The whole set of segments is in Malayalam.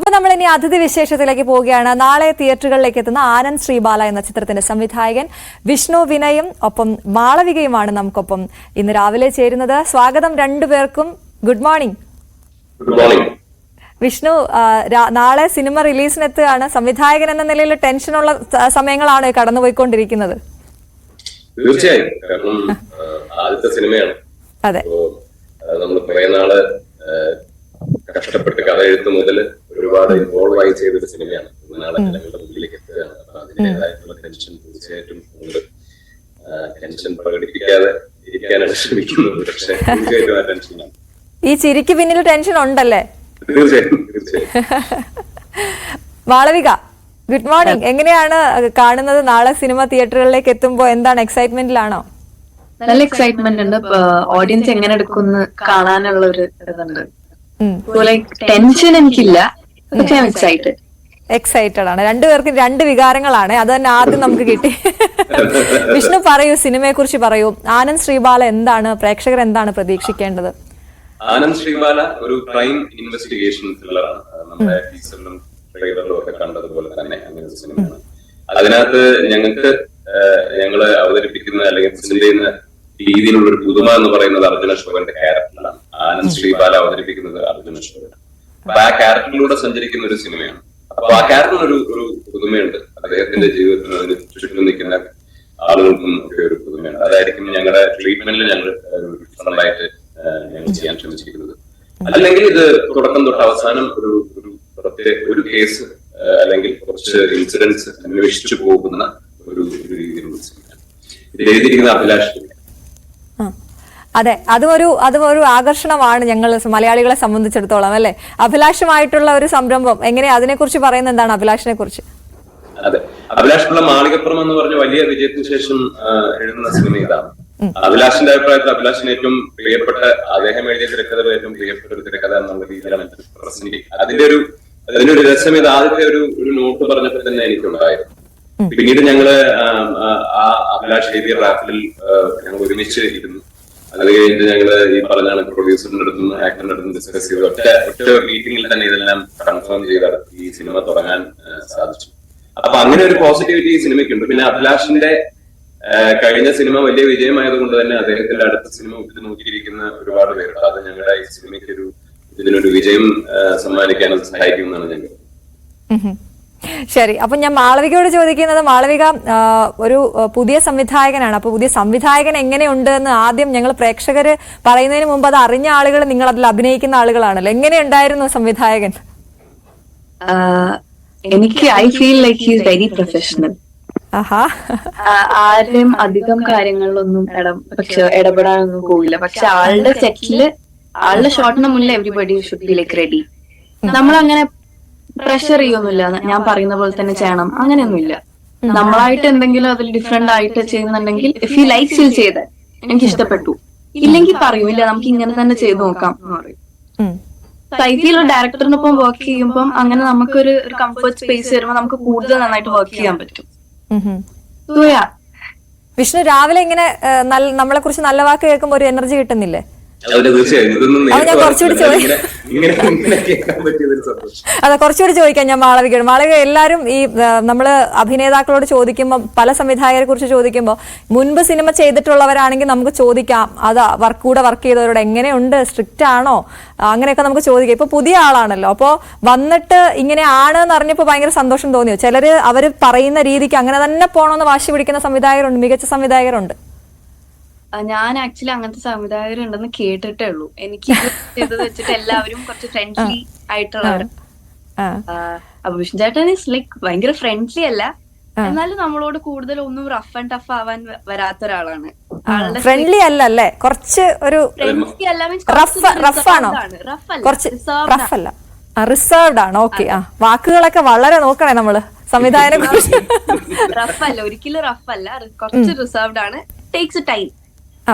അപ്പൊ നമ്മൾ ഇനി അതിഥി വിശേഷത്തിലേക്ക് പോവുകയാണ്. നാളെ തിയേറ്ററുകളിലേക്ക് എത്തുന്ന ആനന്ദ് ശ്രീബാല എന്ന ചിത്രത്തിന്റെ സംവിധായകൻ വിഷ്ണു വിനയും ഒപ്പം മാളവികയുമാണ് നമുക്കൊപ്പം ഇന്ന് രാവിലെ ചേരുന്നത്. സ്വാഗതം രണ്ടുപേർക്കും. Good morning. വിഷ്ണു, നാളെ സിനിമ റിലീസിനെത്തുകയാണ്. സംവിധായകൻ എന്ന നിലയിൽ ടെൻഷനുള്ള സമയങ്ങളാണ് കടന്നുപോയിക്കൊണ്ടിരിക്കുന്നത്. തീർച്ചയായും, കാരണം ആദ്യത്തെ സിനിമയാണ്. അതെ, നമ്മൾ കുറെ നാള് കഷ്ടപ്പെട്ട് കഥ എഴുത്ത് മുതൽ ഒരുപാട് ഇൻവോൾവ് ആയി ചെയ്തൊരു സിനിമയാണ്. നാളെ ജനങ്ങളുടെ മുന്നിലേക്ക് എത്തുകയാണ്. അപ്പൊ അതിൻ്റെതായിട്ടുള്ള ടെൻഷൻ തീർച്ചയായിട്ടും ഉണ്ട്. ടെൻഷൻ പ്രകടിപ്പിക്കാതെ ഇരിക്കാനാണ് ശ്രമിക്കുന്നത്. പക്ഷെ തീർച്ചയായിട്ടും ആ ടെൻഷനാണ്. ഈ ചിരിക്ക് പിന്നിൽ ടെൻഷൻ ഉണ്ടല്ലേ? തീർച്ചയായും തീർച്ചയായും. Malavika, good morning. എങ്ങനെയാണ് കാണുന്നത് നാളെ സിനിമ തിയേറ്ററുകളിലേക്ക് എത്തുമ്പോ? എന്താണ്, എക്സൈറ്റ്മെന്റിലാണോ? നല്ല എക്സൈറ്റ്മെന്റ് ഉണ്ട്. ഓഡിയൻസ് എങ്ങനെ എടുക്കുമെന്ന് കാണാനുള്ള ഒരു ഇതുണ്ട്. ടെൻഷൻ എനിക്കില്ല, പക്ഷെ എക്സൈറ്റഡ്. എക്സൈറ്റഡ് ആണ്. രണ്ടുപേർക്കും രണ്ട് വികാരങ്ങളാണ്. അത് തന്നെ ആദ്യം നമുക്ക് കിട്ടി. വിഷ്ണു, പറയൂ, സിനിമയെ കുറിച്ച് പറയൂ. ആനന്ദ് ശ്രീബാല എന്താണ്, പ്രേക്ഷകർ എന്താണ് പ്രതീക്ഷിക്കേണ്ടത്? ആനന്ദ് ശ്രീബാല ഒരു ക്രൈം ഇൻവെസ്റ്റിഗേഷൻ ത്രില്ലറാണ്. നമ്മുടെ ടീസറിലും ട്രെയിലറിലും ഒക്കെ കണ്ടതുപോലെ തന്നെ അങ്ങനെ ഒരു സിനിമയാണ്. അതിനകത്ത് ഞങ്ങള് അവതരിപ്പിക്കുന്ന അല്ലെങ്കിൽ പ്രസന്റ് ചെയ്യുന്ന രീതിയിലുള്ള ഒരു പുതുമ എന്ന് പറയുന്നത് അർജുന അശോകന്റെ ക്യാരക്ടറിലാണ്. ആനന്ദ് ശ്രീബാല അവതരിപ്പിക്കുന്നത് അർജുന അശോകൻ. അപ്പൊ ആ ക്യാരക്ടറിലൂടെ സഞ്ചരിക്കുന്ന ഒരു സിനിമയാണ്. അപ്പൊ ആ ക്യാരക്ടറിന് ഒരു പുതുമയുണ്ട്. അദ്ദേഹത്തിന്റെ ജീവിതത്തിൽ അതിന് ചുറ്റും നിൽക്കുന്ന ആളുകൾക്കും ഒക്കെ ഒരു പുതുമയുണ്ട്. അതായിരിക്കും ഞങ്ങളുടെ ട്രീറ്റ്മെന്റിൽ ഞങ്ങൾ ഡിഫറൻ്റായിട്ട് ഞങ്ങൾ ചെയ്യാൻ ശ്രമിച്ചിരിക്കുന്നത്. അല്ലെങ്കിൽ ഇത് തുടക്കം തൊട്ട് അവസാനം ഒരു കേസ് അല്ലെങ്കിൽ കുറച്ച് ഇൻസിഡൻസ് അന്വേഷിച്ചു പോകുന്ന ഒരു രീതിയിലുള്ള സിനിമയാണ്. ഇത് എഴുതിയിരിക്കുന്ന അഭിലാഷ്. അതെ, അതും ഒരു ആകർഷണമാണ് ഞങ്ങൾ മലയാളികളെ സംബന്ധിച്ചിടത്തോളം, അല്ലെ? അഭിലാഷുമായിട്ടുള്ള ഒരു സംരംഭം എങ്ങനെയാ, അതിനെ കുറിച്ച് പറയുന്നത് എന്താണ്? അഭിലാഷിനെ കുറിച്ച്. അതെ, അഭിലാഷിനുള്ള മാളികപ്പുറം എന്ന് പറഞ്ഞ വലിയ വിജയത്തിന് ശേഷം എഴുതുന്ന സിനിമ ഇതാണ്. അഭിലാഷിന്റെ അഭിപ്രായത്തിൽ അഭിലാഷിന് ഏറ്റവും പ്രിയപ്പെട്ട, അദ്ദേഹം എഴുതിയ തിരക്കഥ ഏറ്റവും പ്രിയപ്പെട്ട ഒരു തിരക്കഥ എന്നുള്ള രീതിയിലാണ് പ്രസന്റ്. അതിനൊരു രസം ഇത് ആദ്യത്തെ ഒരു നോട്ട് പറഞ്ഞപ്പോൾ തന്നെ എനിക്കുണ്ടായിരുന്നു. പിന്നീട് ഞങ്ങള് ആ അഭിലാഷ് എഴുതിയ ഡ്രാഫ്റ്റിൽ ഞങ്ങൾ ഒരുമിച്ച് ഇരുന്നു. അത് കഴിഞ്ഞിട്ട് ഞങ്ങള് ഈ പറഞ്ഞാണ് പ്രൊഡ്യൂസറിന്റെ അടുത്തും ആക്ടറിന്റെ അടുത്തും ഡിസ്കസ് ചെയ്ത് ഒറ്റ മീറ്റിംഗിൽ തന്നെ ഇതെല്ലാം കൺഫേം ചെയ്ത് ഈ സിനിമ തുടങ്ങാൻ സാധിച്ചു. അപ്പൊ അങ്ങനെ ഒരു പോസിറ്റിവിറ്റി ഈ സിനിമയ്ക്കുണ്ട്. പിന്നെ അഭിലാഷിന്റെ കഴിഞ്ഞ സിനിമ വലിയ വിജയമായതുകൊണ്ട് തന്നെ അദ്ദേഹത്തിന്റെ അടുത്ത സിനിമ നോക്കിയിരിക്കുന്ന ഒരുപാട് പേരുണ്ട്. അത് ഞങ്ങളുടെ ഈ സിനിമയ്ക്ക് ഇതിനൊരു വിജയം സമ്മാനിക്കാൻ സഹായിക്കുമെന്നാണ് ഞങ്ങൾ. ശരി, അപ്പൊ ഞാൻ മാളവികയോട് ചോദിക്കുന്നത്, മാളവിക ഒരു പുതിയ സംവിധായകനാണ്. അപ്പൊ പുതിയ സംവിധായകൻ എങ്ങനെയുണ്ട് എന്ന് ആദ്യം ഞങ്ങൾ പ്രേക്ഷകര് പറയുന്നതിന് മുമ്പ് അത് അറിഞ്ഞ ആളുകൾ, നിങ്ങൾ അതിൽ അഭിനയിക്കുന്ന ആളുകളാണല്ലോ, എങ്ങനെയുണ്ടായിരുന്നു സംവിധായകൻ? എനിക്ക് I feel like he is very professional. ആരും അധികം കാര്യങ്ങളിലൊന്നും ഇടപെടാനൊന്നും പോയില്ല. പക്ഷെ ആളുടെ സെറ്റില്, ആളുടെ ഷോട്ടിന് മുന്നിൽ everybody should be like ready. നമ്മളങ്ങനെ പ്രഷർ ചെയ്യൊന്നുമില്ല, ഞാൻ പറയുന്ന പോലെ തന്നെ ചെയ്യണം, അങ്ങനെയൊന്നുമില്ല. നമ്മളായിട്ട് എന്തെങ്കിലും അതിൽ ഡിഫറെന്റ് ആയിട്ട് ചെയ്യുന്നുണ്ടെങ്കിൽ ഇഫ് യു ലൈക്ക് ഫീൽ ചെയ്ത എനിക്ക് ഇഷ്ടപ്പെട്ടു, ഇല്ലെങ്കിൽ പറയൂ, ഇല്ല നമുക്ക് ഇങ്ങനെ തന്നെ ചെയ്ത് നോക്കാം എന്ന് പറയും. സൈറ്റിലുള്ള ഡയറക്ടറിനൊപ്പം വർക്ക് ചെയ്യുമ്പോൾ അങ്ങനെ നമുക്കൊരു കംഫർട്ട് സ്പേസ് വരുമ്പോൾ നമുക്ക് കൂടുതൽ നന്നായിട്ട് വർക്ക് ചെയ്യാൻ പറ്റും. വിഷ്ണു, രാവിലെ ഇങ്ങനെ നമ്മളെ കുറിച്ച് നല്ല വാക്ക് കേൾക്കുമ്പോൾ ഒരു എനർജി കിട്ടുന്നില്ലേ? അതെ, കുറച്ചുകൂടി ചോദിക്കാം ഞാൻ മാളവികയോട്. മാളവിക, എല്ലാരും ഈ നമ്മള് അഭിനേതാക്കളോട് ചോദിക്കുമ്പോൾ, പല സംവിധായകരെ കുറിച്ച് ചോദിക്കുമ്പോൾ, മുൻപ് സിനിമ ചെയ്തിട്ടുള്ളവരാണെങ്കിൽ നമുക്ക് ചോദിക്കാം, അത് കൂടെ വർക്ക് ചെയ്തവരോട് എങ്ങനെയുണ്ട്, സ്ട്രിക്റ്റ് ആണോ, അങ്ങനെയൊക്കെ നമുക്ക് ചോദിക്കാം. ഇപ്പൊ പുതിയ ആളാണല്ലോ, അപ്പോ വന്നിട്ട് ഇങ്ങനെ ആണെന്ന് അറിഞ്ഞപ്പോ ഭയങ്കര സന്തോഷം തോന്നിയോ? ചിലര് അവര് പറയുന്ന രീതിക്ക് അങ്ങനെ തന്നെ പോകണമെന്ന് വാശി പിടിക്കുന്ന സംവിധായകരുണ്ട്, മികച്ച സംവിധായകരുണ്ട്. ഞാൻ ആക്ച്വലി അങ്ങനത്തെ സംവിധായകരുണ്ടെന്ന് കേട്ടിട്ടേ ഉള്ളൂ. എനിക്ക് ചെയ്തത് വെച്ചിട്ട് എല്ലാവരും കുറച്ച് ഫ്രണ്ട്ലി ആയിട്ടുള്ളവർ. വിഷ്ണു ചേട്ടൻ ഈസ് ലൈക്ക് ഭയങ്കര ഫ്രണ്ട്ലി അല്ല, എന്നാലും നമ്മളോട് കൂടുതൽ ഒന്നും റഫ് ആൻഡ് ടഫ് ആവാൻ വരാത്ത ഒരാളാണ്. ഫ്രണ്ട്ലി അല്ല അല്ലേ? കുറച്ച് ഒരു ഫ്രണ്ട്ലി അല്ല, റിസർവ്ഡ് ആണ്. ഓക്കെ, വാക്കുകളൊക്കെ വളരെ നോക്കണേ നമ്മള് സംവിധായകനെ കുറിച്ച്. റഫ് അല്ല, ഒരിക്കലും റഫ് അല്ല, കുറച്ച് റിസർവ്ഡ് ആണ്. Takes time.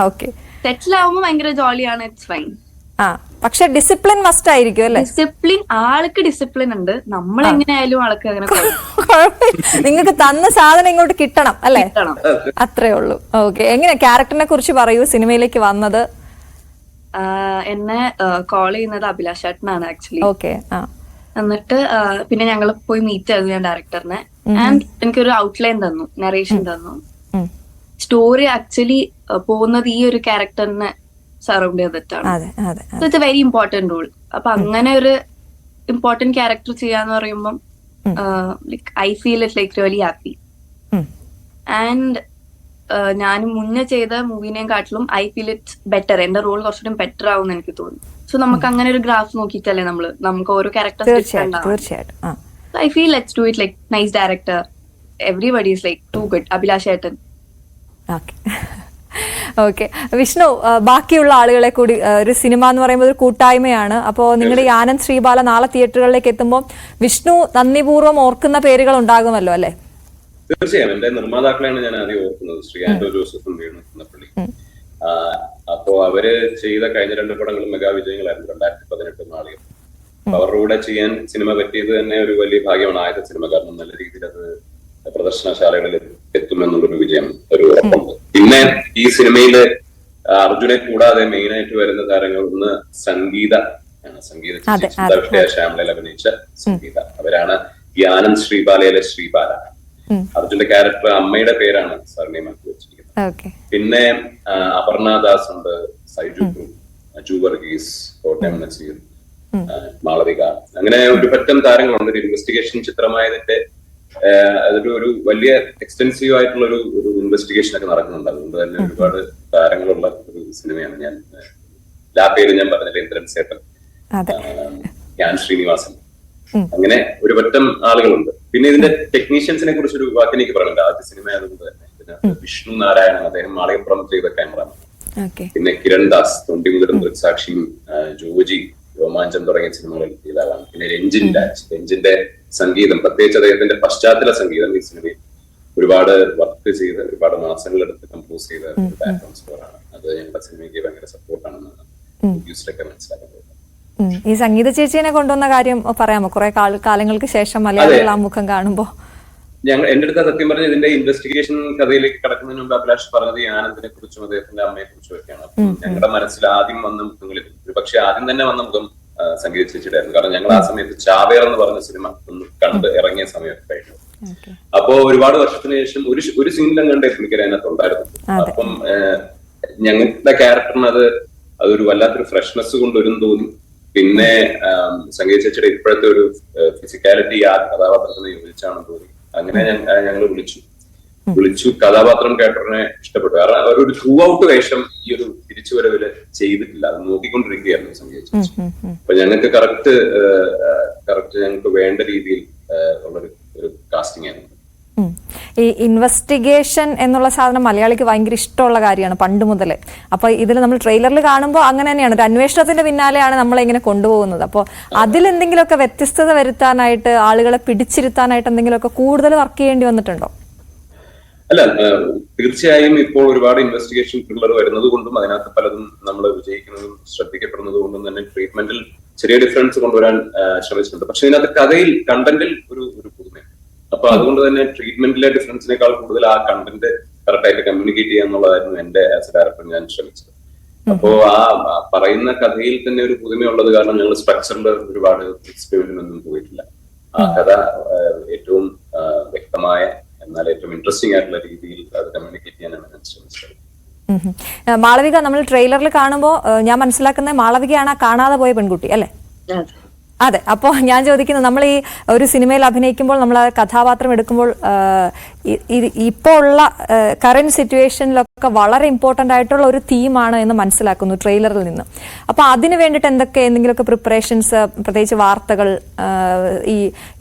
സെറ്റിൽ ആവുമ്പോ ഭയങ്കര ജോളിയാണ്, ഇറ്റ്സ് ഫൈൻ. പക്ഷെ ഡിസിപ്ലിൻ മസ്റ്റ് ആയിരിക്കും അല്ലേ? ഡിസിപ്ലിൻ, ആൾക്ക് ഡിസിപ്ലിൻ ഉണ്ട്. നമ്മൾ എങ്ങനെയായാലും ആൾക്ക് അങ്ങനെ നിങ്ങൾക്ക് തന്ന സാധനം ഇങ്ങോട്ട് കിട്ടണം അല്ലേ? അത്രേ ഉള്ളൂ. ഓക്കെ, എങ്ങനെ ക്യാരക്ടറിനെ കുറിച്ച് പറയൂ. സിനിമയിലേക്ക് വന്നത് എന്നെ കോൾ ചെയ്യുന്നത് അഭിലാഷ് ചേട്ടനാണ് ആക്ച്വലി. ഓക്കെ, എന്നിട്ട് പിന്നെ ഞങ്ങൾ പോയി മീറ്റ് ചെയ്തു ഞാൻ ഡയറക്ടറിനെ. ആൻഡ് എനിക്കൊരു ഔട്ട്ലൈൻ തന്നു, നറേഷൻ തന്നു. സ്റ്റോറി ആക്ച്വലി പോകുന്നത് ഈ ഒരു ക്യാരക്ടറിനെ സറൗണ്ട് ചെയ്തിട്ടാണ്. It's a very important role. അപ്പൊ അങ്ങനെ ഒരു ഇമ്പോർട്ടന്റ് ക്യാരക്ടർ ചെയ്യാന്ന് പറയുമ്പം like I feel it like really happy. And ഞാൻ മുന്നേ ചെയ്ത മൂവിനെയും കാട്ടിലും ഐ ഫീൽ ഇറ്റ്സ് ബെറ്റർ. എന്റെ റോൾ കുറച്ചുകൂടി ബെറ്റർ ആവും എനിക്ക് തോന്നുന്നു. സോ നമുക്ക് അങ്ങനെ ഒരു ഗ്രാഫ് നോക്കിയിട്ടല്ലേ നമുക്ക് ഓരോ characters I feel let's do it like nice director, everybody is like too good. Abhilash ഏട്ടൻ. ഓക്കെ വിഷ്ണു, ബാക്കിയുള്ള ആളുകളെ കൂടി, ഒരു സിനിമ എന്ന് പറയുമ്പോൾ ഒരു കൂട്ടായ്മയാണ്. അപ്പോൾ നിങ്ങളുടെ ഈ ആനന്ദ് ശ്രീബാല നാളെ തിയേറ്ററുകളിലേക്ക് എത്തുമ്പോൾ വിഷ്ണു നന്ദിപൂർവ്വം ഓർക്കുന്ന പേരുകൾ ഉണ്ടാകുമല്ലോ അല്ലെ? തീർച്ചയായും എന്റെ നിർമ്മാതാക്കളെയാണ് ഞാൻ ആദ്യം ഓർക്കുന്നത്, ശ്രീ ആന്റോ ജോസഫും വേണു കുന്നപ്പള്ളി. അപ്പോ അവര് ചെയ്ത കഴിഞ്ഞ 2 പടങ്ങളും മെഗാ വിജയങ്ങളായിരുന്നു. 2018 മാളിക. അവരുടെ കൂടെ ചെയ്യാൻ സിനിമ പറ്റിയത് തന്നെ ഒരു വലിയ ഭാഗ്യമാണ്. ആദ്യത്തെ സിനിമ, കാരണം നല്ല രീതിയിൽ അത് പ്രദർശനശാലകളിൽ എത്തുമെന്നുള്ളൊരു വിജയം ഒരു ഉറപ്പുണ്ട്. പിന്നെ ഈ സിനിമയില് അർജുനെ കൂടാതെ മെയിൻ ആയിട്ട് വരുന്ന താരങ്ങൾ ഒന്ന് സംഗീത ശ്യാമലയിൽ അഭിനയിച്ച സംഗീത. അവരാണ് ഈ ആനന്ദ് ശ്രീബാലയിലെ ശ്രീബാല. അർജുന്റെ ക്യാരക്ടർ അമ്മയുടെ പേരാണ് സർനെയിമാക്കി വെച്ചിരിക്കുന്നത്. പിന്നെ അപർണ ദാസ് ഉണ്ട്, സൈജു, അജു വർഗീസ്, കോട്ടയം നസീർ, മാളവിക, അങ്ങനെ ഒരു പറ്റം താരങ്ങളുണ്ട്. ഒരു ഇൻവെസ്റ്റിഗേഷൻ ചിത്രമായതിന്റെ അതൊരു വലിയ എക്സ്റ്റെൻസീവ് ആയിട്ടുള്ള ഒരു ഇൻവെസ്റ്റിഗേഷൻ ഒക്കെ നടക്കുന്നുണ്ട്. അതുകൊണ്ട് തന്നെ ഒരുപാട് താരങ്ങളുള്ള ഒരു സിനിമയാണ്. ഞാൻ പേര് ഞാൻ പറഞ്ഞില്ല, ഇന്ദ്രൻ സേട്ടൻ, ഞാൻ ശ്രീനിവാസൻ, അങ്ങനെ ഒരു പറ്റം ആളുകളുണ്ട്. പിന്നെ ഇതിന്റെ ടെക്നീഷ്യൻസിനെ കുറിച്ച് ഒരു വാക്ക് എനിക്ക് പറയുന്നുണ്ട്. ആദ്യ സിനിമ ആയതുകൊണ്ട് തന്നെ ഇതിനകത്ത് വിഷ്ണു നാരായണൻ, അദ്ദേഹം മാളികപ്പുറം ചെയ്ത ക്യാമറമാൻ. പിന്നെ കിരൺ ദാസ്, തൊണ്ടിമുതലും ദൃക്സാക്ഷിയും, ജോജി, രോമാഞ്ചം തുടങ്ങിയ സിനിമകളിൽ ചെയ്തതാണ്. പിന്നെ രഞ്ജിന്റെ സംഗീതം, പ്രത്യേകിച്ച് അദ്ദേഹത്തിന്റെ പശ്ചാത്തല സംഗീതം ഈ സിനിമയിൽ ഒരുപാട് വർക്ക് ചെയ്ത് ഒരുപാട് മാസങ്ങളെടുത്ത് കമ്പോസ് ചെയ്ത ഒരു ബാക്ക്ഗ്രൗണ്ട് സ്കോറാണ്. അത് ഞങ്ങളുടെ സിനിമയ്ക്ക് ഭയങ്കര സപ്പോർട്ടാണെന്നാണ് പ്രൊഡ്യൂസറൊക്കെ മനസ്സിലാക്കുന്നത്. ഈ സംഗീത ചേച്ചിനെ കൊണ്ടുവന്ന കാര്യം പറയാമോ? കുറെ കാലങ്ങൾക്ക് ശേഷം മലയാളികൾ ആ മുഖം കാണുമ്പോ. എന്റെ അടുത്ത് സത്യം പറഞ്ഞ ഇതിന്റെ ഇൻവെസ്റ്റിഗേഷൻ കഥയിലേക്ക് കടക്കുന്നതിന് മുമ്പ് അഭിലാഷ് പറഞ്ഞത് ഈ ആനന്ദിനെ കുറിച്ചും അദ്ദേഹത്തിന്റെ അമ്മയെ കുറിച്ചും ഒക്കെയാണ്. അപ്പം ഞങ്ങളുടെ മനസ്സിൽ ആദ്യം വന്ന മുഖങ്ങളിൽ ഒരു പക്ഷെ ആദ്യം തന്നെ വന്ന മുഖം സംഗീത ചേച്ചിയുടെ ആയിരുന്നു. കാരണം ഞങ്ങൾ ആ സമയത്ത് ചാവേർ എന്ന് പറഞ്ഞ സിനിമ ഒന്ന് കണ്ട് ഇറങ്ങിയ സമയമൊക്കെ കഴിഞ്ഞു. അപ്പോ ഒരുപാട് വർഷത്തിന് ശേഷം ഒരു സീനിലും കണ്ടേ പുള്ളിക്കാരി അതിനകത്ത് ഉണ്ടായിരുന്നു. അപ്പം ഞങ്ങളുടെ ക്യാരക്ടറിന് അതൊരു വല്ലാത്തൊരു ഫ്രഷ്നെസ് കൊണ്ടൊരും തോന്നി. പിന്നെ സംഗീത ചേച്ചിയുടെ ഇപ്പോഴത്തെ ഒരു ഫിസിക്കാലിറ്റി ആ കഥാപാത്രത്തിന് യോജിച്ചാണെന്ന് തോന്നി. അങ്ങനെ ഞങ്ങൾ വിളിച്ചു കഥാപാത്രം ക്യാരക്ടറിനെ ഇഷ്ടപ്പെട്ടു. കാരണം അവരൊരു ത്രൂ ഔട്ട് വേഷം ഈ ഒരു തിരിച്ചുവരവില് ചെയ്തിട്ടില്ല, അത് നോക്കിക്കൊണ്ടിരിക്കുകയായിരുന്നു സംഗീത ചേച്ചി. അപ്പൊ ഞങ്ങൾക്ക് കറക്റ്റ് ഞങ്ങൾക്ക് വേണ്ട രീതിയിൽ ഉള്ളൊരു കാസ്റ്റിംഗ് ആയിരുന്നു. ഈ ഇൻവെസ്റ്റിഗേഷൻ എന്നുള്ള സാധനം മലയാളിക്ക് ഭയങ്കര ഇഷ്ടമുള്ള കാര്യമാണ് പണ്ട് മുതലേ. അപ്പൊ ഇതിൽ നമ്മൾ ട്രെയിലറിൽ കാണുമ്പോൾ അങ്ങനെ തന്നെയാണ്, ഒരു അന്വേഷണത്തിന്റെ പിന്നാലെയാണ് നമ്മളെ ഇങ്ങനെ കൊണ്ടുപോകുന്നത്. അപ്പോൾ അതിലെന്തെങ്കിലുമൊക്കെ വ്യത്യസ്തത വരുത്താനായിട്ട്, ആളുകളെ പിടിച്ചിരുത്താനായിട്ട് എന്തെങ്കിലുമൊക്കെ കൂടുതൽ വർക്ക് ചെയ്യേണ്ടി വന്നിട്ടുണ്ടോ? അല്ല, തീർച്ചയായും ഇപ്പോൾ ഒരുപാട് ഇൻവെസ്റ്റിഗേഷൻ ത്രില്ലർ വരുന്നത് കൊണ്ടും അതിനകത്ത് പലതും നമ്മൾ വിജയിക്കുന്നതും ശ്രദ്ധിക്കപ്പെടുന്നത് കൊണ്ടും തന്നെ ട്രീറ്റ്മെന്റിൽ ചെറിയ ഡിഫറൻസ് കൊണ്ടുവരാൻ ശ്രമിച്ചിട്ടുണ്ട്. പക്ഷെ ഇതിനകത്ത് കഥയിൽ, കണ്ടന്റിൽ ഒരു പുതുമയാണ്. അപ്പൊ അതുകൊണ്ട് തന്നെ ട്രീറ്റ്മെന്റിലെ ഡിഫറൻസിനേക്കാൾ കൂടുതൽ ആ കണ്ടന്റ് കറക്റ്റായിട്ട് കമ്മ്യൂണിക്കേറ്റ് ചെയ്യുക എന്നുള്ളതായിരുന്നു എന്റെ ആസ് എ ഡയറക്ടർ ഞാൻ ശ്രമിച്ചത്. അപ്പോ ആ പറയുന്ന കഥയിൽ തന്നെ ഒരു പുതുമയുള്ളത് കാരണം ഞങ്ങൾ സ്ട്രക്ചറിൽ ഒരുപാട് എക്സ്പെരിമെന്റിനൊന്നും പോയിട്ടില്ല. ആ കഥ ഏറ്റവും വ്യക്തമായ എന്നാൽ ഏറ്റവും ഇൻട്രസ്റ്റിംഗ് ആയിട്ടുള്ള രീതിയിൽ അത് കമ്മ്യൂണിക്കേറ്റ് ചെയ്യാനാണ് ഞാൻ ശ്രമിച്ചത്. മാളവിക, നമ്മൾ ട്രെയിലറിൽ കാണുമ്പോൾ ഞാൻ മനസ്സിലാക്കുന്നത് മാളവികയാണ് ആ കാണാതെ പോയ പെൺകുട്ടി അല്ലേ? അതെ. അപ്പോൾ ഞാൻ ചോദിക്കുന്നത്, നമ്മൾ ഈ ഒരു സിനിമയിൽ അഭിനയിക്കുമ്പോൾ നമ്മൾ ആ കഥാപാത്രം എടുക്കുമ്പോൾ ഇപ്പോൾ ഉള്ള കറന്റ് സിറ്റുവേഷനിലൊക്കെ വളരെ ഇമ്പോർട്ടൻ്റ് ആയിട്ടുള്ള ഒരു തീമാണ് എന്ന് മനസ്സിലാക്കുന്നു ട്രെയിലറിൽ നിന്ന്. അപ്പോൾ അതിന് വേണ്ടിയിട്ട് എന്തെങ്കിലുമൊക്കെ പ്രിപ്പറേഷൻസ്, പ്രത്യേകിച്ച് വാർത്തകൾ,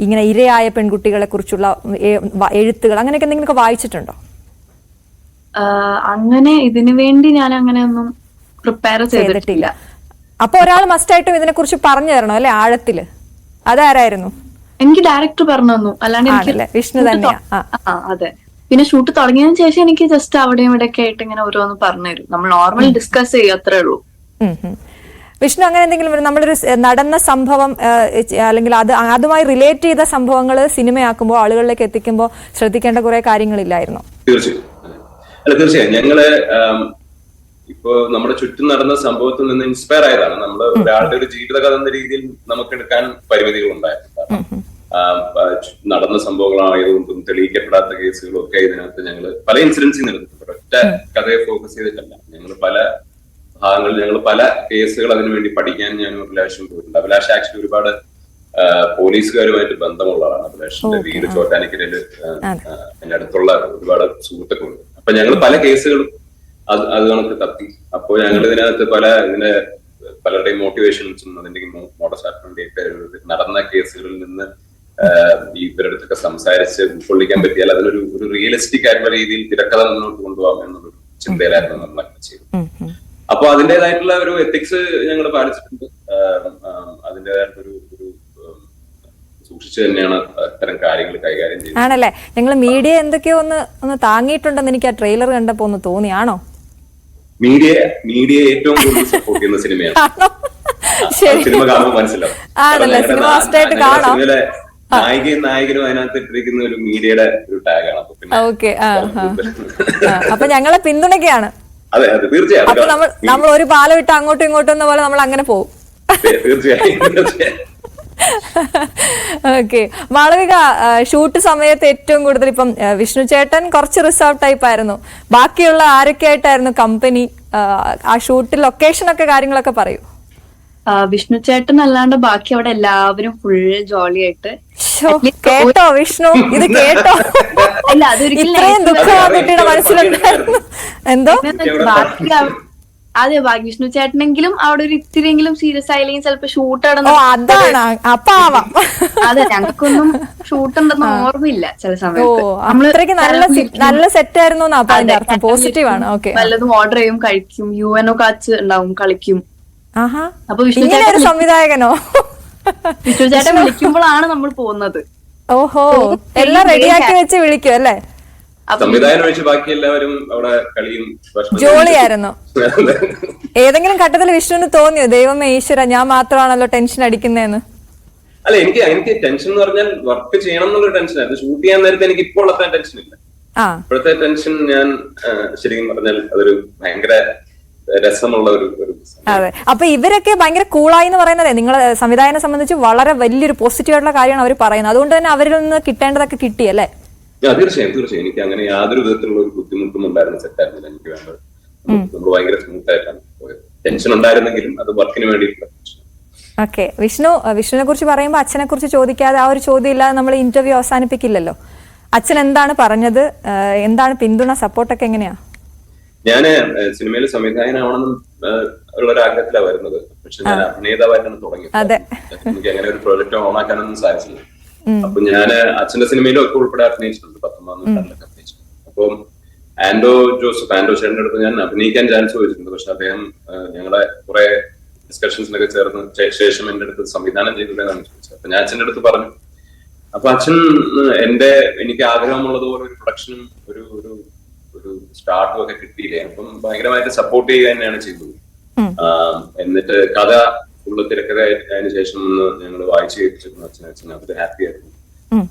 ഇങ്ങനെ ഇരയായ പെൺകുട്ടികളെ കുറിച്ചുള്ള എഴുത്തുകൾ, അങ്ങനെയൊക്കെ എന്തെങ്കിലുമൊക്കെ വായിച്ചിട്ടുണ്ടോ? അങ്ങനെ ഇതിനു വേണ്ടി ഞാൻ അങ്ങനെ ഒന്നും പ്രിപ്പയർ ചെയ്തിട്ടില്ല. അപ്പൊ ഒരാൾ മസ്റ്റായിട്ടും ഇതിനെ കുറിച്ച് പറഞ്ഞു തരണം അല്ലെ, ആഴത്തില്. അതാരായിരുന്നു? എനിക്ക് ഡയറക്ടർ പറഞ്ഞു തന്നു, അല്ലാണ്ട് വിഷ്ണു തന്നെയാ? അതെ. പിന്നെ ഷൂട്ട് തുടങ്ങിയതിനു ശേഷം എനിക്ക് ജസ്റ്റ് അവിടെയും ഇവിടെയൊക്കെ ആയിട്ട് ഇങ്ങനെ ഓരോന്ന് പറഞ്ഞു തരും. നമ്മൾ നോർമൽ ഡിസ്കസ് ചെയ്യും, അത്രേ ഉള്ളൂ. വിഷ്ണു, അങ്ങനെ എന്തെങ്കിലും നമ്മളൊരു നടന്ന സംഭവം അല്ലെങ്കിൽ അതുമായി റിലേറ്റ് ചെയ്ത സംഭവങ്ങൾ സിനിമയാക്കുമ്പോൾ, ആളുകളിലേക്ക് എത്തിക്കുമ്പോൾ ശ്രദ്ധിക്കേണ്ട കുറെ കാര്യങ്ങളില്ലായിരുന്നു? തീർച്ചയായും. ഞങ്ങള് ഇപ്പോ നമ്മുടെ ചുറ്റും നടന്ന സംഭവത്തിൽ നിന്ന് ഇൻസ്പയർ ആയതാണ്. നമ്മൾ ഒരാളുടെ ഒരു ജീവിതകഥ എന്ന രീതിയിൽ നമുക്ക് എടുക്കാൻ പരിമിതികൾ ഉണ്ടായിരുന്നു. നടന്ന സംഭവങ്ങളായതുകൊണ്ടും തെളിയിക്കപ്പെടാത്ത കേസുകളും ഒക്കെ ഇതിനകത്ത് ഞങ്ങൾ പല ഇൻസിഡൻസിൽ എടുത്തിട്ടുണ്ട്. ഒറ്റ കഥയെ ഫോക്കസ് ചെയ്തിട്ടല്ല, ഞങ്ങൾ പല ഭാഗങ്ങളിൽ ഞങ്ങൾ പല കേസുകൾ അതിനു വേണ്ടി പഠിക്കാൻ ഞാൻ അഭിലാഷം പോയിട്ടുണ്ട്. അഭിലാഷ് ആക്ച്വലി ഒരുപാട് പോലീസുകാരുമായിട്ട് ബന്ധമുള്ളതാണ്. അഭിലാഷിന്റെ വീട് ചോറ്റാനിക്കരയില് എന്റെ അടുത്തുള്ള ഒരുപാട് സുഹൃത്തുക്കളുണ്ട്. അപ്പൊ ഞങ്ങൾ പല കേസുകളും അത് കണക്ക് തപ്പി. അപ്പോൾ ഞങ്ങൾ ഇതിനകത്ത് പലരുടെയും മോട്ടിവേഷൻസും അതിന്റെ മോട്ടോസാർട്ടിന്റെ നടന്ന കേസുകളിൽ നിന്ന് ഇവരുടെ അടുത്തൊക്കെ സംസാരിച്ച് ഉൾക്കൊള്ളിക്കാൻ പറ്റിയാൽ അതിനൊരു റിയലിസ്റ്റിക് ആയിട്ടുള്ള രീതിയിൽ തിരക്കഥ മുന്നോട്ട് കൊണ്ടുപോകാം എന്നുള്ളൊരു ചിന്തയിലായിരുന്നു നമ്മളൊക്കെ ചെയ്തത്. അപ്പൊ അതിന്റേതായിട്ടുള്ള ഒരു എത്തിക്സ് ഞങ്ങൾ പാലിച്ചിട്ടുണ്ട്. അതിന്റേതായിട്ടൊരു സൂക്ഷിച്ചു തന്നെയാണ് അത്തരം കാര്യങ്ങൾ കൈകാര്യം ചെയ്യുന്നത്. ആണല്ലേ? നിങ്ങൾ മീഡിയ എന്തൊക്കെയോ ഒന്ന് താങ്ങിയിട്ടുണ്ടെന്ന് എനിക്ക് ആ ട്രെയിലർ കണ്ടപ്പോ ഒന്ന് തോന്നിയാണോ? മീഡിയ ഏറ്റവും കൂടുതൽ സപ്പോർട്ട് ചെയ്യുന്ന സിനിമയാണ്. സിനിമ കാണുമ്പോൾ മനസ്സിലാവും. സിനിമയിലെ നായികയും നായകനും അതിനകത്ത് ഇട്ടിരിക്കുന്ന ഒരു മീഡിയയുടെ ഒരു ടാഗാണ്. അപ്പൊ ഞങ്ങളെ പിന്തുണയ്ക്കാണ്. അതെ അതെ, തീർച്ചയായും. അപ്പൊ നമ്മൾ ഒരു പാലം ഇട്ട് അങ്ങോട്ടും ഇങ്ങോട്ടും എന്ന പോലെ നമ്മൾ അങ്ങനെ പോകും. തീർച്ചയായും. ഓക്കെ, മാളവിക, ഷൂട്ട് സമയത്ത് ഏറ്റവും കൂടുതൽ ഇപ്പം വിഷ്ണു ചേട്ടൻ കുറച്ച് റിസർവ് ടൈപ്പ് ആയിരുന്നു. ബാക്കിയുള്ള ആരൊക്കെ ആയിട്ടായിരുന്നു കമ്പനി? ആ ഷൂട്ടിൽ ലൊക്കേഷൻ ഒക്കെ കാര്യങ്ങളൊക്കെ പറയൂ. വിഷ്ണു ചേട്ടൻ അല്ലാണ്ട് ബാക്കി അവിടെ എല്ലാവരും ഫുൾ ജോളി ആയിട്ട്. കേട്ടോ വിഷ്ണു, ഇത് കേട്ടോ? അല്ല, അതൊരിക്കലും ഇത്രയും ദുഃഖം ആ കുട്ടിയുടെ മനസ്സിലുണ്ടായിരുന്നു. എന്തോ ബാക്കി അതെ, വിഷ്ണു ചേട്ടനെങ്കിലും അവിടെ ഒരു ഇത്തിരിയെങ്കിലും സീരിയസ് ആയില്ലെങ്കിൽ ചിലപ്പോ ഷൂട്ട് അതാണ്. അതെ, ഞങ്ങൾക്കൊന്നും ഷൂട്ട് ഉണ്ടെന്ന് ഓർമ്മയില്ല ചില സമയത്ത്. നല്ല സെറ്റ് ആയിരുന്നു. പോസിറ്റീവ് ആണ്. നല്ലതും ഓർഡർ ചെയ്യും, കഴിക്കും. UNO കാച്ച് ഉണ്ടാവും, കളിക്കും. അപ്പൊ വിഷ്ണു ചേട്ടൻ സംവിധായകനോ? വിഷ്ണു ചേട്ടൻ വിളിക്കുമ്പോഴാണ് നമ്മൾ പോകുന്നത്. ഓഹോ, എല്ലാം റെഡിയാക്കി വെച്ച് വിളിക്കും അല്ലേ? സംവിധാനം ഒഴിച്ച് ബാക്കി എല്ലാവരും അവിടെ കളിയും ജോളിയായിരുന്നു. ഏതെങ്കിലും ഘട്ടത്തിൽ വിഷ്ണുവിന് തോന്നിയോ, ദൈവമേ ഈശ്വര, ഞാൻ മാത്രമാണല്ലോ ടെൻഷൻ അടിക്കുന്നതെന്ന്? അല്ല, എനിക്ക് ടെൻഷൻ എന്ന് പറഞ്ഞാൽ വർക്ക് ചെയ്യണം എന്നുള്ളൊരു ടെൻഷനായിരുന്നു. ഷൂട്ട് ചെയ്യാൻ നേരത്തെ എനിക്ക് ഇപ്പോൾ അത്ര ടെൻഷൻ ഇല്ല. ഇപ്പോഴത്തെ ടെൻഷൻ ഞാൻ ശരിക്കും പറഞ്ഞാൽ അതൊരു ഭയങ്കര രസമുള്ള ഒരു. അതെ, അപ്പൊ ഇവരൊക്കെ ഭയങ്കര കൂളായി എന്ന് പറയുന്നത് നിങ്ങളെ സംവിധായകനെ സംബന്ധിച്ച് വളരെ വലിയൊരു പോസിറ്റീവ് ആയിട്ടുള്ള കാര്യമാണ് അവർ പറയുന്നത്. അതുകൊണ്ട് തന്നെ അവരിൽ നിന്ന് കിട്ടേണ്ടതൊക്കെ കിട്ടിയല്ലേ? തീർച്ചയായും. എനിക്ക് അങ്ങനെ യാതൊരു വിധത്തിലുള്ള ഒരു ബുദ്ധിമുട്ടും ഉണ്ടായിരുന്ന സെറ്റായിരുന്നില്ല. എനിക്ക് വേണ്ടത് നമ്മൾ ഭയങ്കര സ്മൂത്ത് ആയിട്ടാണ് പോയത്. ടെൻഷൻ ഉണ്ടായിരുന്നെങ്കിലും അത് വർക്കിന് വേണ്ടിയിട്ടുള്ള. ഓക്കെ, വിഷ്ണുവിനെ കുറിച്ച് പറയുമ്പോൾ അച്ഛനെ കുറിച്ച് ചോദിക്കാതെ, ആ ഒരു ചോദ്യം ഇല്ലാതെ നമ്മൾ ഇന്റർവ്യൂ അവസാനിപ്പിക്കില്ലല്ലോ. അച്ഛൻ എന്താണ് പറഞ്ഞത്? എന്താണ് പിന്തുണ, സപ്പോർട്ടൊക്കെ എങ്ങനെയാ? ഞാന് സിനിമയിൽ സംവിധായകനാവണമെന്നും ഉള്ളൊരു ആഗ്രഹത്തിലാണ് വരുന്നത്. പക്ഷെ ഞാൻ അഭിനേതാവായിട്ടാണ് തുടങ്ങിയത്. എനിക്ക് അങ്ങനെ ഒരു പ്രോജക്റ്റ് ഓണാക്കാനൊന്നും സാധിച്ചില്ല. അപ്പൊ ഞാൻ അച്ഛന്റെ സിനിമയിലും ഒക്കെ ഉൾപ്പെടെ അഭിനയിച്ചിട്ടുണ്ട്. 19 നൂറ്റാണ്ടിലൊക്കെ അഭിനയിച്ചിട്ടുണ്ട്. അപ്പം ആൻഡോ ചേട്ടന്റെ അടുത്ത് ഞാൻ അഭിനയിക്കാൻ ചാൻസ് ചോദിച്ചിട്ടുണ്ട്. പക്ഷെ അദ്ദേഹം ഞങ്ങളുടെ കുറെ ഡിസ്കഷൻസിനൊക്കെ ചേർന്ന് ശേഷം എന്റെ അടുത്ത് സംവിധാനം ചെയ്തില്ലെന്നാണ് ചോദിച്ചത്. അപ്പൊ ഞാൻ അച്ഛന്റെ അടുത്ത് പറഞ്ഞു. അപ്പൊ അച്ഛൻ എനിക്ക് ആഗ്രഹമുള്ളതുപോലെ ഒരു പ്രൊഡക്ഷനും ഒരു സ്റ്റാർട്ടും ഒക്കെ കിട്ടിയില്ലേ. അപ്പം ഭയങ്കരമായിട്ട് സപ്പോർട്ട് ചെയ്യുക തന്നെയാണ് ചെയ്തത്. എന്നിട്ട് കഥ ഉള്ള തിരക്കഥ അതിന് ശേഷം ഞങ്ങൾ വായിച്ചു കേൾപ്പിച്ചിരുന്നു അച്ഛൻ അത് ഹാപ്പി ആയിരുന്നു.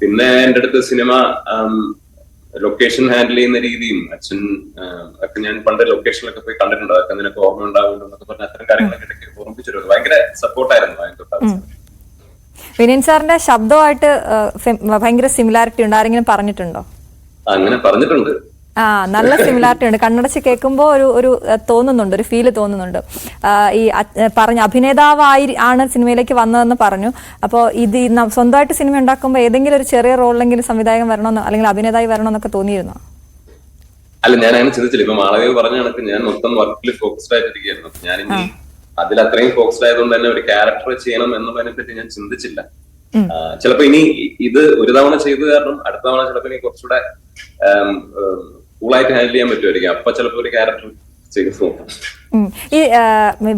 പിന്നെ എന്റെ അടുത്ത് സിനിമ ലൊക്കേഷൻ ഹാൻഡിൽ ചെയ്യുന്ന രീതിയും അച്ഛൻ ഒക്കെ ഞാൻ പണ്ട് ലൊക്കേഷനിലൊക്കെ പോയി കണ്ടിട്ടുണ്ട്. അതൊക്കെ നിനക്ക് ഓർമ്മ ഉണ്ടാവുമെന്നൊക്കെ പറഞ്ഞ അത്തരം കാര്യങ്ങളൊക്കെ ഇടയ്ക്ക് ഓർമ്മിച്ചിരുന്നു. ഭയങ്കര സപ്പോർട്ടായിരുന്നു. വിനയൻ സാറിന്റെ ശബ്ദമായിട്ട് ഭയങ്കര സിമിലാരിറ്റി ഉണ്ട്. ആരെങ്കിലും പറഞ്ഞിട്ടുണ്ടോ? അങ്ങനെ പറഞ്ഞിട്ടുണ്ട്. നല്ല സിമിലാരിറ്റി ഉണ്ട്. കണ്ണടച്ച് കേൾക്കുമ്പോൾ ഒരു തോന്നുന്നുണ്ട്, ഒരു ഫീല് തോന്നുന്നുണ്ട്. ഈ പറഞ്ഞ ആണ് സിനിമയിലേക്ക് വന്നതെന്ന് പറഞ്ഞു. അപ്പോൾ ഇത് സ്വന്തമായിട്ട് സിനിമ ഉണ്ടാക്കുമ്പോൾ ഏതെങ്കിലും ഒരു ചെറിയ റോളിലെങ്കിലും സംവിധായകൻ വരണമെന്നോ അല്ലെങ്കിൽ അഭിനേതായി വരണമെന്നൊക്കെ തോന്നിയിരുന്നോ? അല്ല, ഞാൻ അങ്ങനെ ചിന്തിച്ചില്ല. ഇപ്പൊ മാളവിക പറഞ്ഞ കണക്ക് ഞാൻ മൊത്തം വർക്കിൽ ഫോക്കസ്ഡ് ആയിട്ടിരിക്കുകയായിരുന്നു. ഞാൻ ഇനി അതിൽ അത്രയും ഫോക്കസ്ഡ് ആയതുകൊണ്ട് തന്നെ ഒരു ക്യാരക്ടർ ചെയ്യണം എന്നുള്ളതിനെ പറ്റി ഞാൻ ചിന്തിച്ചില്ല. ചിലപ്പോ ഇനി ഇത് ഒരു തവണ ചെയ്ത് കാരണം അടുത്ത തവണ ചിലപ്പോ ഇനി കുറച്ചുകൂടെ കൂളായിട്ട് ഹാൻഡിൽ ചെയ്യാൻ പറ്റുമായിരിക്കും. അപ്പൊ ചിലപ്പോ ഒരു ക്യാരക്ടർ ചെയ്ത് നോക്കാം. ഈ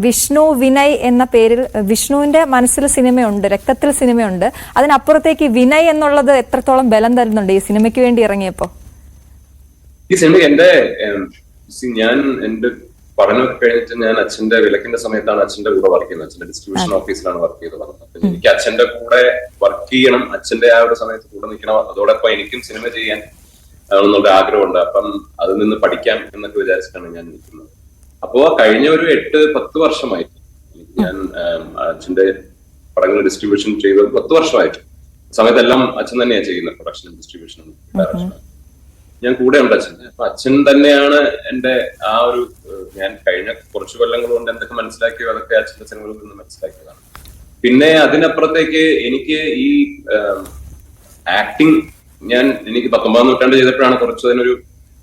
വിഷ്ണു വിനയ് എന്ന പേരിൽ വിഷ്ണുവിന്റെ മനസ്സിൽ സിനിമയുണ്ട്, രക്തത്തിൽ സിനിമയുണ്ട്. അതിനപ്പുറത്തേക്ക് വിനയ് എന്നുള്ളത് എത്രത്തോളം ബലം തരുന്നുണ്ട് ഈ സിനിമയ്ക്ക് വേണ്ടി ഇറങ്ങിയപ്പോ? ഈ സിനിമ ഞാൻ എന്റെ പഠനമൊക്കെ കഴിഞ്ഞിട്ട് ഞാൻ അച്ഛന്റെ വിലക്കിന്റെ സമയത്താണ് അച്ഛന്റെ കൂടെ വർക്ക് ചെയ്യുന്നത്. അച്ഛന്റെ ഡിസ്ട്രിബ്യൂഷൻ ഓഫീസിലാണ് വർക്ക് ചെയ്തത്. അപ്പൊ എനിക്ക് അച്ഛന്റെ കൂടെ വർക്ക് ചെയ്യണം, അച്ഛന്റെ ആ ഒരു സമയത്ത് കൂടെ നിൽക്കണം. അതോടൊപ്പം എനിക്കും സിനിമ ചെയ്യാൻ എന്നുള്ള ആഗ്രഹമുണ്ട്. അപ്പം അതിൽ നിന്ന് പഠിക്കാം എന്നൊക്കെ വിചാരിച്ചിട്ടാണ് ഞാൻ നിൽക്കുന്നത്. അപ്പോ കഴിഞ്ഞ ഒരു 8-10 വർഷമായി ഞാൻ അച്ഛന്റെ പടങ്ങൾ ഡിസ്ട്രിബ്യൂഷൻ ചെയ്തത് 10 വർഷമായിട്ട്. സമയത്തെല്ലാം അച്ഛൻ തന്നെയാണ് ചെയ്യുന്നത്, പ്രൊഡക്ഷനും ഡിസ്ട്രിബ്യൂഷനും ഡയറക്ഷനും. ഞാൻ കൂടെ ഉണ്ട് അച്ഛൻ. അപ്പൊ അച്ഛൻ തന്നെയാണ് എന്റെ ആ ഒരു ഞാൻ കഴിഞ്ഞ കുറച്ചു കൊല്ലങ്ങൾ കൊണ്ട് എന്തൊക്കെ മനസ്സിലാക്കിയോ അതൊക്കെ അച്ഛന്റെ സിനിമകളിൽ നിന്ന് മനസ്സിലാക്കിയതാണ്. പിന്നെ അതിനപ്പുറത്തേക്ക് എനിക്ക് ഈ ആക്ടിങ് എനിക്ക് 19ാം നൂറ്റാണ്ട് ചെയ്തപ്പോഴാണ് കുറച്ച് അതിനൊരു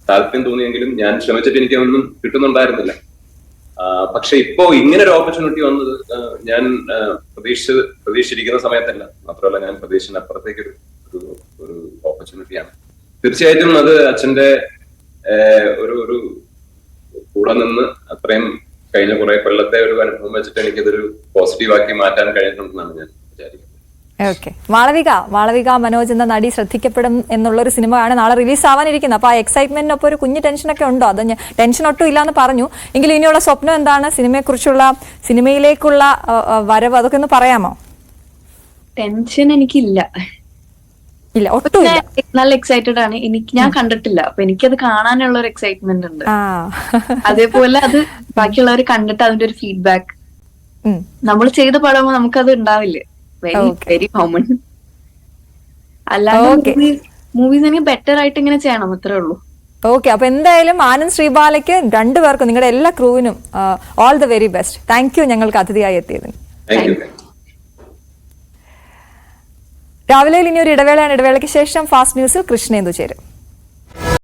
താല്പര്യം തോന്നിയെങ്കിലും ഞാൻ ശ്രമിച്ചിട്ട് എനിക്കൊന്നും കിട്ടുന്നുണ്ടായിരുന്നില്ല. പക്ഷെ ഇപ്പോ ഇങ്ങനെ ഒരു ഓപ്പർച്യൂണിറ്റി വന്നത് ഞാൻ പ്രതീക്ഷിച്ചിരിക്കുന്ന സമയത്തല്ല. മാത്രമല്ല ഞാൻ പ്രതീക്ഷിച്ചതിനപ്പുറത്തേക്ക് ഒരു ഓപ്പർച്യൂണിറ്റിയാണ്. തീർച്ചയായിട്ടും അത് അച്ഛന്റെ ഒരു കൂടെ നിന്ന് അത്രയും കഴിഞ്ഞ കുറെ കൊല്ലത്തെ ഒരു അനുഭവം വെച്ചിട്ട് എനിക്കിതൊരു പോസിറ്റീവാക്കി മാറ്റാൻ കഴിഞ്ഞിട്ടുണ്ടെന്നാണ് ഞാൻ വിചാരിക്കുന്നത്. ഓക്കെ. മാളവിക മനോജ് എന്ന നടി ശ്രദ്ധിക്കപ്പെടും എന്നുള്ളൊരു സിനിമയാണ് നാളെ റിലീസ് ആവാനിരിക്കുന്നത്. അപ്പൊ ആ എക്സൈറ്റ്മെന്റിനൊപ്പം ഒരു കുഞ്ഞു ടെൻഷനൊക്കെ ഉണ്ടോ? അത് ടെൻഷൻ ഒട്ടും ഇല്ലാന്ന് പറഞ്ഞു. എങ്കിലും ഇനിയുള്ള സ്വപ്നം എന്താണ്? സിനിമയിലേക്കുള്ള വരവ് അതൊക്കെ ഒന്ന് പറയാമോ? ടെൻഷൻ എനിക്കില്ല. ഇല്ല, ഒട്ടും ഇല്ല. നല്ല എക്സൈറ്റഡ് ആണ്. ഞാൻ കണ്ടിട്ടില്ല, അപ്പൊ എനിക്കത് കാണാനുള്ള ഒരു എക്സൈറ്റ്മെന്റ് ഉണ്ട്. അതേപോലെ അത് ബാക്കിയുള്ളവർ കണ്ടിട്ട് അതിന്റെ ഒരു ഫീഡ്ബാക്ക് നമ്മൾ ചെയ്ത പടമോ നമുക്കത് ഉണ്ടാവില്ലേ. Very common. അല്ലാതെ മൂവീസ് എനിക്ക് ബെറ്റർ ആയിട്ട് ഇങ്ങനെ ചെയ്യണം, അത്രേ ഉള്ളൂ. ഓക്കെ. അപ്പൊ എന്തായാലും ആനന്ദ് ശ്രീബാലയ്ക്ക് രണ്ടുപേർക്കും നിങ്ങളുടെ എല്ലാ ക്രൂവിനും all the very best. Thank you ഞങ്ങൾക്ക് അതിഥിയായി എത്തിയതിന്. രാവിലെ ഇനി ഒരു ഇടവേളയാണ്. ഇടവേളയ്ക്ക് ശേഷം ഫാസ്റ്റ് ന്യൂസിൽ കൃഷ്ണേന്ദു ചേരും.